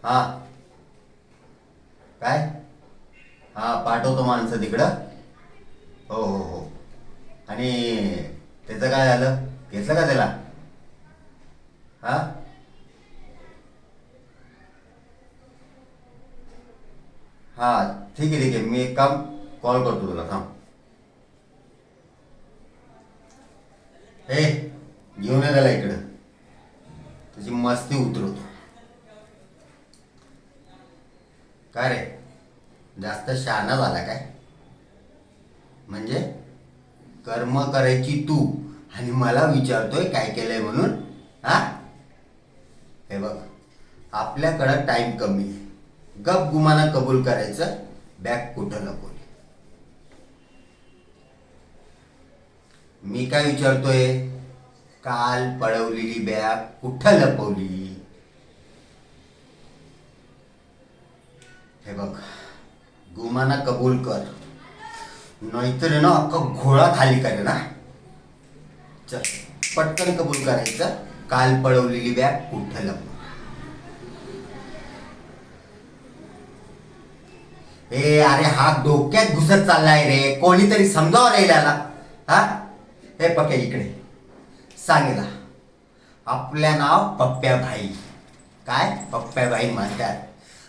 हा काय? हा पाठवतो माणसं तिकडं. हो हो हो. आणि त्याचं काय झालं? घेतलं का त्याला? हा हा ठीक आहे ठीक आहे. मी एक काम कॉल करतो तुला, थांब. हे घेऊन ये त्याला इकडं. त्याची मस्ती उतरवतो. काय रे, जास्त शहाणा झाला काय? म्हणजे कर्म करायची तू आणि मला विचारतोय काय केलंय म्हणून? हा हे बघ, आपल्याकडं टाइम कमी आहे. गप गुमाना कबूल करायचं. बॅग कुठं लपवली? मी काय विचारतोय? काल पळवलेली बॅग कुठं लपवली? हे बघ, गुमाना कबूल कर, नाहीतर आहे ना अख्खा घोळा खाली करे ना. चल, पटकन कबूल करायचं. काल पळवलेली बॅग कुठं लपवली? ए अरे, हा डोक्यात घुसत चाललाय रे. कोणीतरी समजावं रे याला. हा हे पक्या इकडे सांगितला. आपल्या नाव पप्प्या भाई. काय पप्प्या भाई म्हणतात?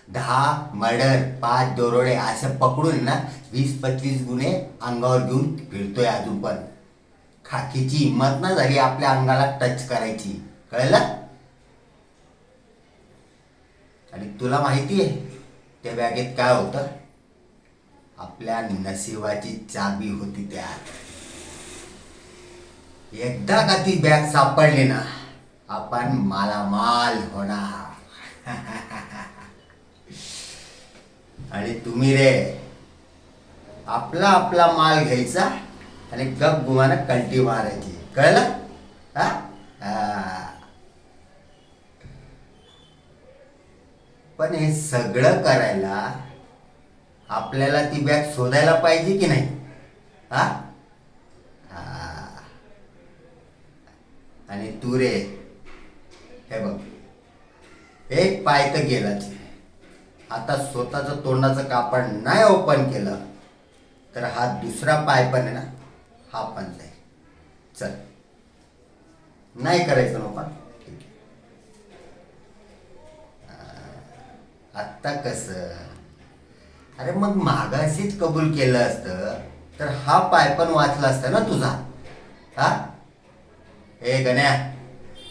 10 मर्डर 5 दरोडे असं पकडून ना 20-25 गुन्हे अंगावर घेऊन फिरतोय अजून पण. खाकीची हिंमत ना झाली आपल्या अंगाला टच करायची, कळलं? आणि तुला माहिती आहे त्या बॅगेत काय होतं? आपल्या नशिबाची चाबी होती त्यात. एकदा का ती बॅग सापडली ना, आपण मालामाल होणार. आणि तुम्ही रे, आपला आपला माल घ्यायचा आणि गप गुमानं कल्टी मारायची, कळलं? हा हा. पण हे सगळं करायला आपल्याला ती बॅग शोधायला पाहिजे की नाही? हा हा. आणि तू रे, हे बघ, एक पाय तर गेलाच. आता स्वतःचं तोंडाचं कापड नाही ओपन केलं तर हा दुसरा पाय पण आहे ना, हा पण जाईल. चल, नाही करायचं नोपा. ठीक आहे. आत्ता कसं? अरे मग मागाशीच कबूल केलं असतं तर हा पाय पण वाचला असता ना तुझा. हा ए गण्या,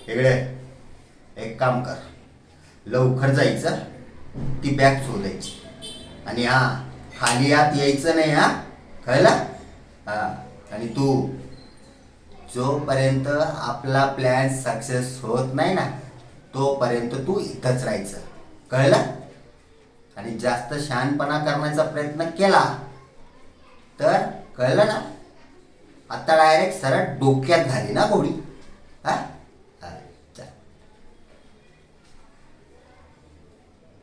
इकडे एक काम कर. लवकर जायचं, ती बॅग शोधायची. आणि हा, खाली आत यायचं नाही, हा कळलं? हा. आणि तू जोपर्यंत आपला प्लॅन सक्सेस होत नाही ना, तोपर्यंत तू इथंच राहायचं, कळलं? आणि जास्त शहाणपणा करण्याचा प्रयत्न केला तर, कळलं ना, आता डायरेक्ट सरळ डोक्यात घाली ना गोळी. हा